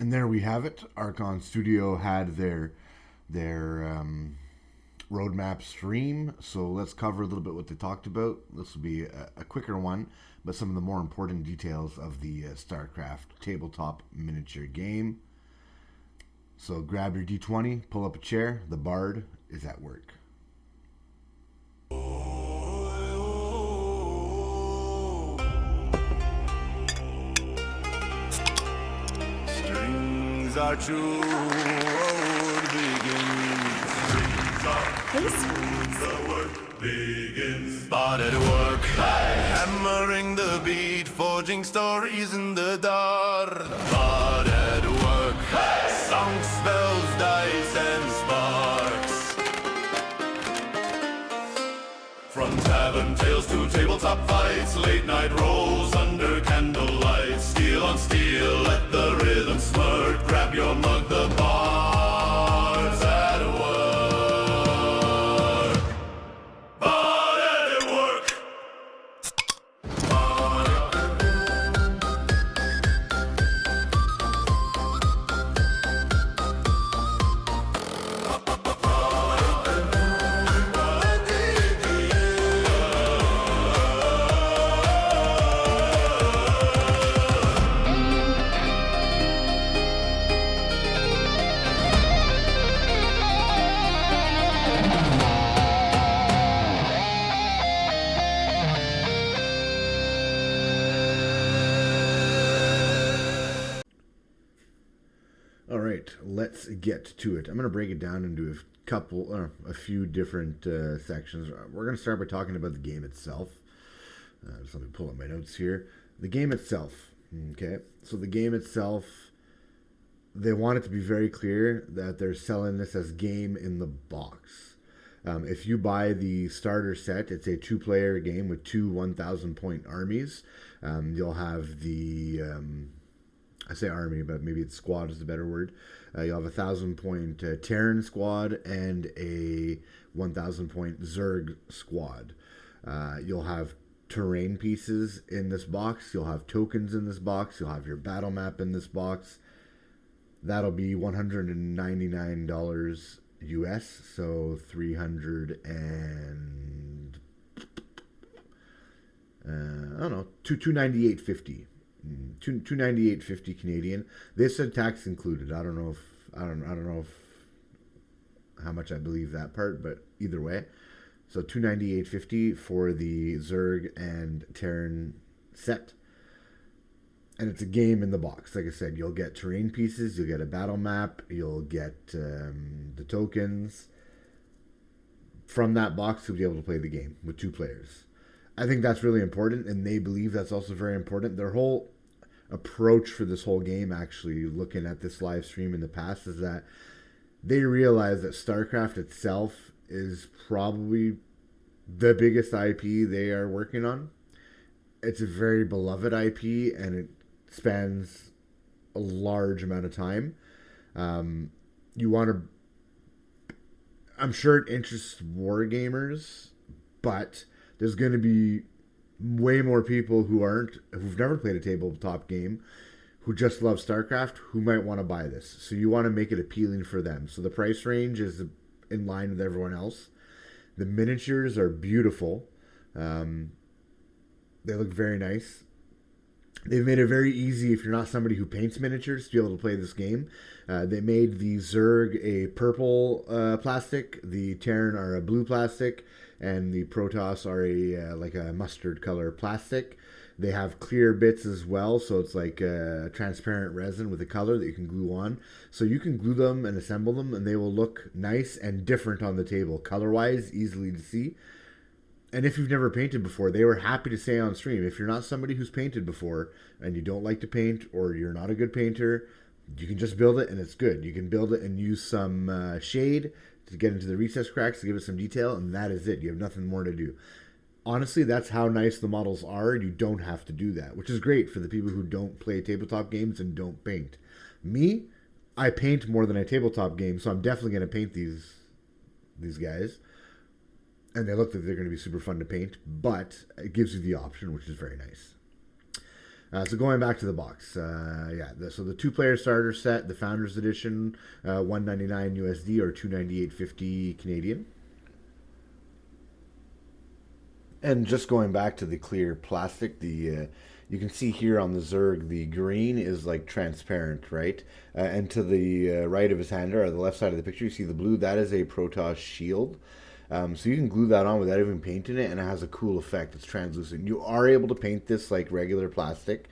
And there we have it. Archon Studio had their roadmap stream. So let's cover a little bit what they talked about. This will be a quicker one, but some of the more important details of the StarCraft tabletop miniature game. So grab your D20, pull up a chair. The Bard is at work. Strings are true, begins. Strings are the work begins. But at work, hammering the beat, forging stories in the dark. But at work, song spells, dice and sparks. From tavern tales to tabletop fights, late night rolls under candlelight. Steel on steel, let the rhythm smirk. Grab your mug, the bard's at work. Bard at work. All right, let's get to it. I'm going to break it down into a few different sections. We're going to start by talking about the game itself. Just let me pull up my notes here. The game itself. Okay, so the game itself, they want it to be very clear that they're selling this as game in the box. If you buy the starter set, it's a 2-player game with 2 1,000-point armies. You'll have the I say army, but maybe it's squad is the better word. You'll have a 1,000-point Terran squad and a 1,000-point Zerg squad. You'll have terrain pieces in this box. You'll have tokens in this box. You'll have your battle map in this box. That'll be $199 US, so 300 and I don't know, 298.50. 298.50 Canadian. They said tax included. I don't know if how much I believe that part, but either way. So 298.50 for the Zerg and Terran set. And it's a game in the box. Like I said, you'll get terrain pieces, you'll get a battle map, you'll get the tokens. From that box, you'll be able to play the game with 2 players. I think that's really important, and they believe that's also very important. Their whole approach for this whole game, actually, looking at this live stream in the past, is that they realize that StarCraft itself is probably the biggest IP they are working on. It's a very beloved IP, and it spans a large amount of time. You want to... I'm sure it interests war gamers, but there's going to be way more people who've never played a tabletop game, who just love StarCraft, who might want to buy this. So you want to make it appealing for them. So the price range is in line with everyone else. The miniatures are beautiful. They look very nice. They've made it very easy, if you're not somebody who paints miniatures, to be able to play this game. They made the Zerg a purple plastic, the Terran are a blue plastic, and the Protoss are like a mustard color plastic. They have clear bits as well, so it's like a transparent resin with a color that you can glue on. So you can glue them and assemble them, and they will look nice and different on the table, color-wise, easily to see. And if you've never painted before, they were happy to say on stream, if you're not somebody who's painted before and you don't like to paint, or you're not a good painter, you can just build it and it's good. You can build it and use some shade to get into the recess cracks to give it some detail, and that is it. You have nothing more to do. Honestly, that's how nice the models are. You don't have to do that, which is great for the people who don't play tabletop games and don't paint. Me, I paint more than I tabletop game, so I'm definitely going to paint these guys. And they look like they're going to be super fun to paint, but it gives you the option, which is very nice. So going back to the box, so the two-player starter set, the Founders Edition, 199 USD or 298.50 Canadian. And just going back to the clear plastic, you can see here on the Zerg, the green is like transparent, right? And to the right of his hander, or the left side of the picture, you see the blue. That is a Protoss shield. So you can glue that on without even painting it, and it has a cool effect. It's translucent. You are able to paint this like regular plastic.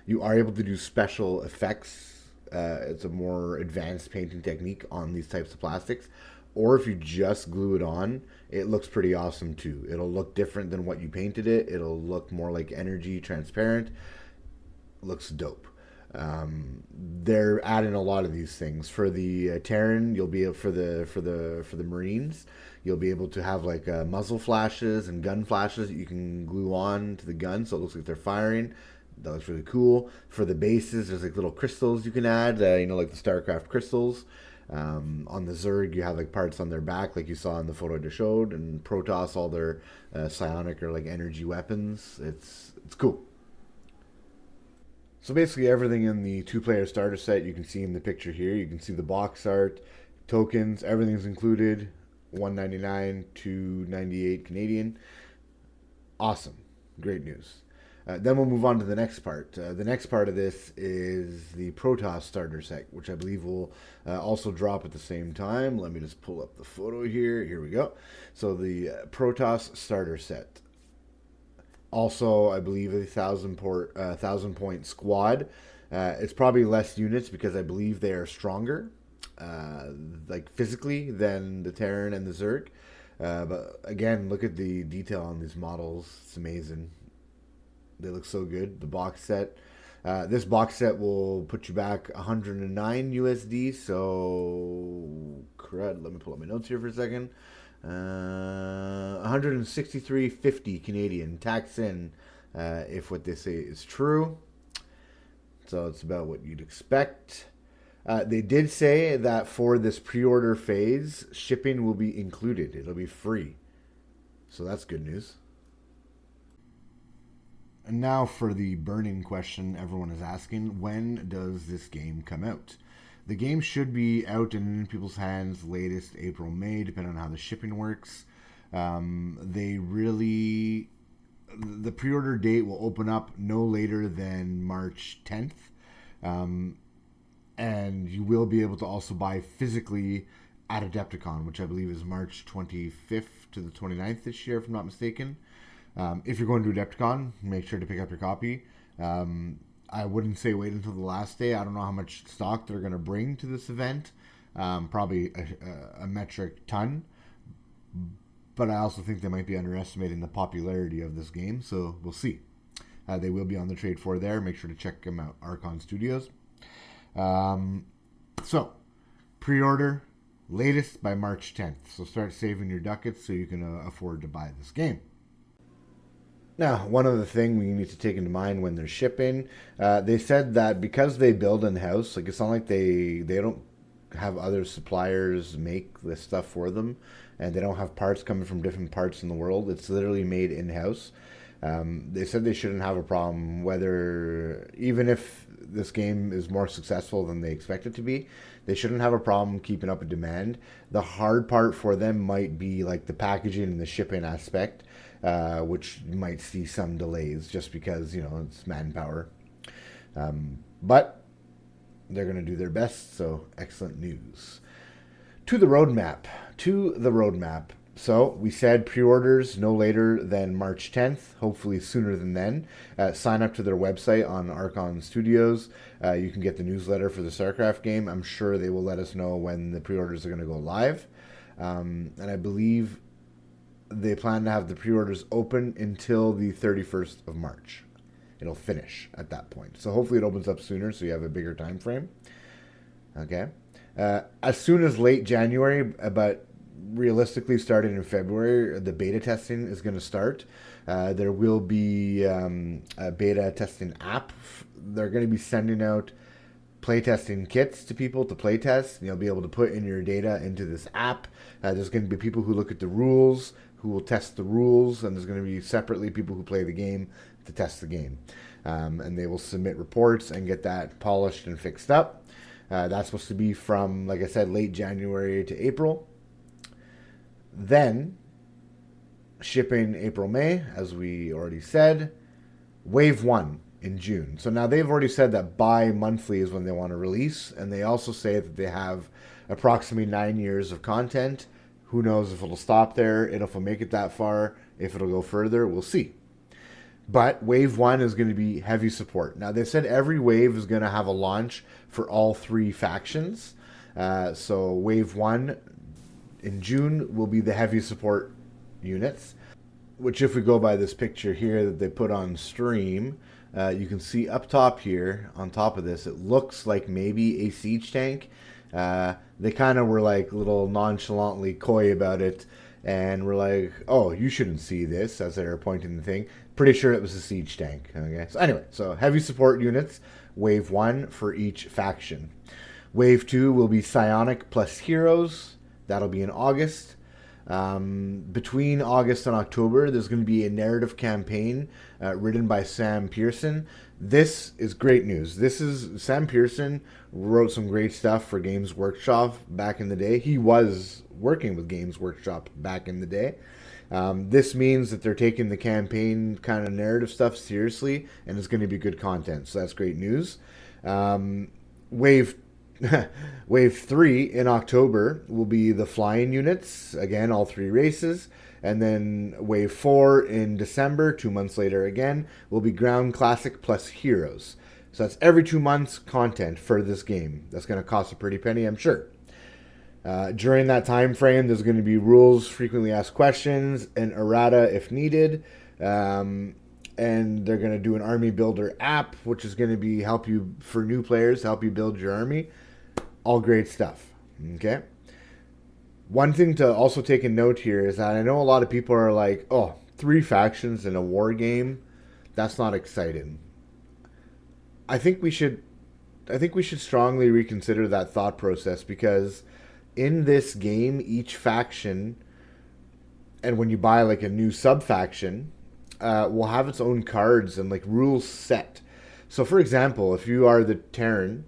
You are able to do special effects. It's a more advanced painting technique on these types of plastics. Or if you just glue it on, it looks pretty awesome too. It'll look different than what you painted it. It'll look more like energy, transparent. Looks dope. They're adding a lot of these things for the Terran. You'll be able, for the Marines. You'll be able to have like muzzle flashes and gun flashes that you can glue on to the gun, so it looks like they're firing. That looks really cool. For the bases, there's like little crystals you can add. Like the StarCraft crystals. On the Zerg, you have like parts on their back, like you saw in the photo I just showed, and Protoss, all their psionic or like energy weapons. It's cool. So basically everything in the two-player starter set you can see in the picture here. You can see the box art, tokens, everything's included. $199, $298 Canadian. Awesome. Great news. Then we'll move on to the next part. The next part of this is the Protoss starter set, which I believe will also drop at the same time. Let me just pull up the photo here. Here we go. So the Protoss starter set. Also, I believe a 1,000 point squad. It's probably less units because I believe they are stronger, like physically, than the Terran and the Zerg. But again, look at the detail on these models. It's amazing. They look so good. The box set. This box set will put you back 109 USD. So, crud. Let me pull up my notes here for a second. 163.50 Canadian. Tax in, if what they say is true. So it's about what you'd expect. They did say that for this pre-order phase, shipping will be included. It'll be free. So that's good news. And now for the burning question everyone is asking, when does this game come out? The game should be out in people's hands latest April, May, depending on how the shipping works. The pre-order date will open up no later than March 10th. And you will be able to also buy physically at Adepticon, which I believe is March 25th to the 29th this year, if I'm not mistaken. If you're going to Adepticon, make sure to pick up your copy. I wouldn't say wait until the last day. I don't know how much stock they're going to bring to this event. Probably a metric ton. But I also think they might be underestimating the popularity of this game, so we'll see. They will be on the trade floor there. Make sure to check them out, Archon Studios. So, pre-order, latest by March 10th. So start saving your ducats so you can afford to buy this game. Now, one other thing we need to take into mind when they're shipping, they said that because they build in-house, like it's not like they don't have other suppliers make this stuff for them, and they don't have parts coming from different parts in the world. It's literally made in-house. They said they shouldn't have a problem even if this game is more successful than they expect it to be, they shouldn't have a problem keeping up with demand. The hard part for them might be like the packaging and the shipping aspect, which you might see some delays just because, it's manpower. But they're going to do their best, so excellent news. To the roadmap. So we said pre-orders no later than March 10th, hopefully sooner than then. Sign up to their website on Archon Studios. You can get the newsletter for the StarCraft game. I'm sure they will let us know when the pre-orders are going to go live. And I believe they plan to have the pre-orders open until the 31st of March. It'll finish at that point. So hopefully it opens up sooner so you have a bigger time frame. Okay. As soon as late January, but realistically starting in February, the beta testing is going to start. There will be a beta testing app. They're going to be sending out playtesting kits to people to playtest. You'll be able to put in your data into this app. There's going to be people who look at the rules, who will test the rules, and there's going to be separately people who play the game to test the game. and they will submit reports and get that polished and fixed up. That's supposed to be from, like I said, late January to April. Then, shipping April, May, as we already said. Wave 1 in June. So now they've already said that bi-monthly is when they want to release, and they also say that they have approximately 9 years of content. Who knows if it'll stop there, if it'll make it that far, if it'll go further, we'll see. But Wave 1 is going to be heavy support. Now, they said every wave is going to have a launch for all 3 factions. So Wave 1 in June will be the heavy support units, which if we go by this picture here that they put on stream, you can see up top here, on top of this, it looks like maybe a siege tank. They kind of were like a little nonchalantly coy about it, and we're like, oh, you shouldn't see this, as they were pointing the thing. Pretty sure it was a siege tank. Okay, so anyway, so heavy support units, Wave 1 for each faction. Wave 2 will be Psionic plus Heroes. That'll be in August. Between August and October, there's going to be a narrative campaign written by Sam Pearson. This is great news. Sam Pearson wrote some great stuff for Games Workshop back in the day. He was working with Games Workshop back in the day. This means that they're taking the campaign kind of narrative stuff seriously, and it's going to be good content. So that's great news. Wave 3 in October will be the flying units, again, all 3 races. And then Wave 4 in December, 2 months later again, will be Ground Classic plus Heroes. So that's every 2 months content for this game. That's going to cost a pretty penny, I'm sure. During that time frame, there's going to be rules, frequently asked questions, and errata if needed. And they're going to do an army builder app, which is going to be help you for new players, help you build your army. All great stuff. Okay. One thing to also take a note here is that I know a lot of people are like, oh, 3 factions in a war game, that's not exciting. I think we should strongly reconsider that thought process, because in this game, each faction, and when you buy like a new sub-faction, will have its own cards and like rules set. So for example, if you are the Terran,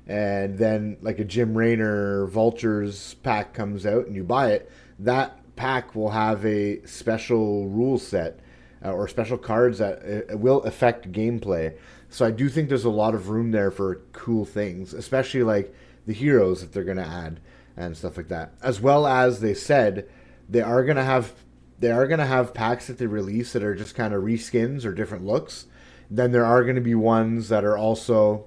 and then like a Jim Raynor Vultures pack comes out and you buy it, that pack will have a special rule set or special cards that will affect gameplay. So I do think there's a lot of room there for cool things, especially like the heroes that they're going to add and stuff like that. As well as they said they are going to have packs that they release that are just kind of reskins or different looks. Then there are going to be ones that are also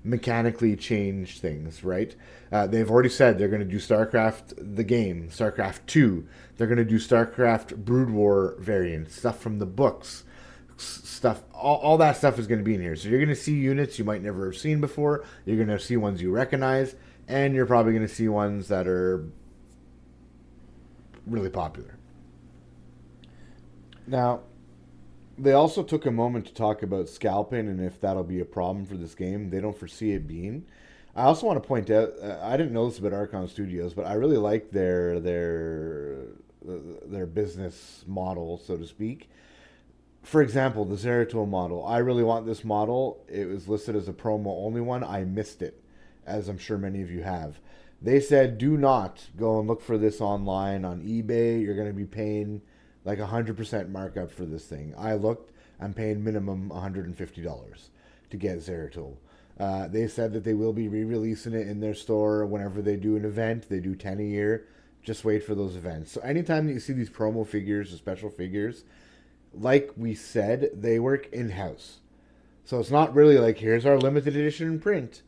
mechanically change things, right? They've already said they're going to do StarCraft the game, StarCraft 2. They're going to do StarCraft Brood War variants, stuff from the books, stuff. All that stuff is going to be in here. So you're going to see units you might never have seen before. You're going to see ones you recognize, and you're probably going to see ones that are really popular. Now, they also took a moment to talk about scalping and if that'll be a problem for this game. They don't foresee it being. I also want to point out, I didn't know this about Archon Studios, but I really like their business model, so to speak. For example, the Zeratul model. I really want this model. It was listed as a promo only one. I missed it, as I'm sure many of you have. They said, do not go and look for this online on eBay. You're going to be paying like 100% markup for this thing. I looked, I'm paying minimum $150 to get Zeratul. They said that they will be re-releasing it in their store whenever they do an event. They do 10 a year. Just wait for those events. So anytime that you see these promo figures or special figures, like we said, they work in-house. So it's not really like, here's our limited edition print.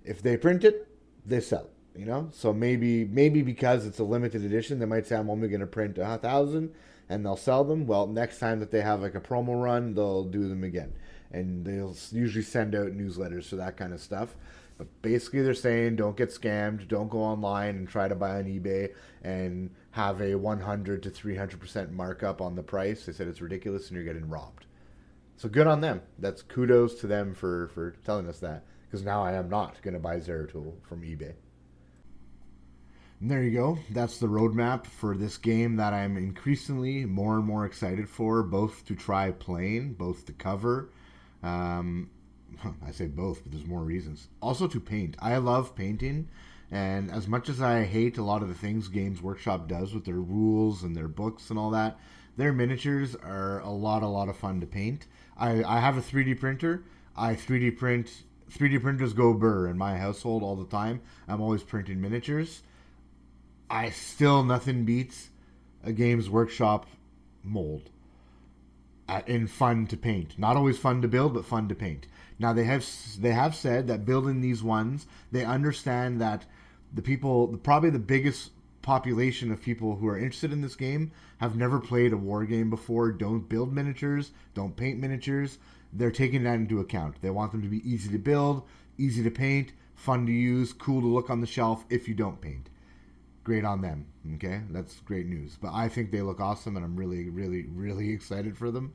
If they print it, they sell it. You know, so maybe because it's a limited edition, they might say, I'm only going to print 1,000, and they'll sell them. Well, next time that they have like a promo run, they'll do them again, and they'll usually send out newsletters for that kind of stuff. But basically, they're saying, don't get scammed, don't go online and try to buy on eBay and have a 100 to 300% markup on the price. They said it's ridiculous, and you're getting robbed. So good on them. That's kudos to them for telling us that, because now I am not going to buy Zeratul from eBay. And there you go. That's the roadmap for this game that I'm increasingly more and more excited for, both to try playing, both to cover, I say both, but there's more reasons. Also to paint. I love painting, and as much as I hate a lot of the things Games Workshop does with their rules and their books and all that, their miniatures are a lot of fun to paint. I have a 3D printer. I 3D print. 3D printers go burr in my household all the time. I'm always printing miniatures. Nothing beats a Games Workshop mold in fun to paint. Not always fun to build, but fun to paint. Now they have said that building these ones, they understand that the people, probably the biggest population of people who are interested in this game, have never played a war game before, don't build miniatures, don't paint miniatures. They're taking that into account. They want them to be easy to build, easy to paint, fun to use, cool to look on the shelf if you don't paint. Great on them. Okay, that's great news. But I think they look awesome, and I'm really excited for them.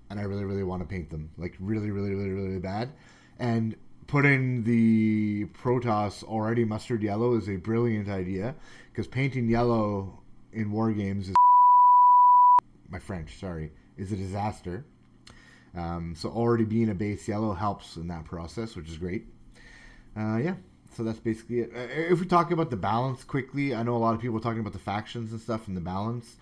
And I really want to paint them, like really bad. And putting the Protoss already mustard yellow is a brilliant idea, because painting yellow in war games is my French, sorry, is a disaster. So already being a base yellow helps in that process, which is great. Yeah. So that's basically it. If we talk about the balance quickly, I know a lot of people are talking about the factions and stuff and the balance.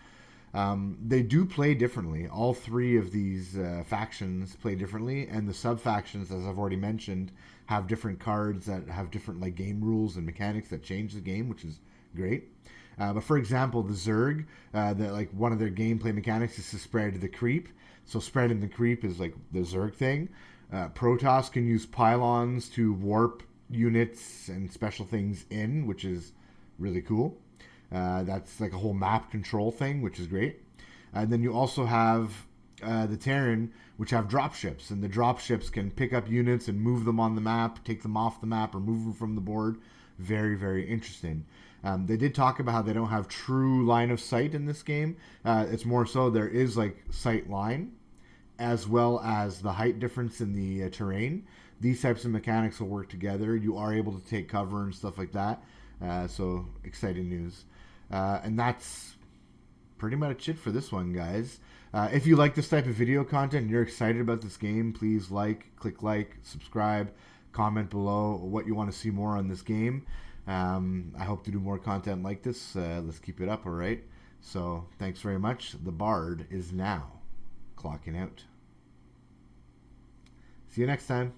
They do play differently. All three of these factions play differently, and the sub-factions, as I've already mentioned, have different cards that have different like game rules and mechanics that change the game, which is great. But for example, the Zerg, like one of their gameplay mechanics is to spread the creep. So spreading the creep is like the Zerg thing. Protoss can use pylons to warp units and special things in, which is really cool. That's like a whole map control thing, which is great. And then you also have the Terran, which have drop ships, and the drop ships can pick up units and move them on the map, take them off the map, or move them from the board. Very interesting. They did talk about how they don't have true line of sight in this game. It's more so there is like sight line, as well as the height difference in the terrain. These types of mechanics will work together. You are able to take cover and stuff like that. So exciting news. And that's pretty much it for this one, guys. If you like this type of video content and you're excited about this game, please click like, subscribe, comment below what you want to see more on this game. I hope to do more content like this. Let's keep it up, all right? So thanks very much. The Bard is now clocking out. See you next time.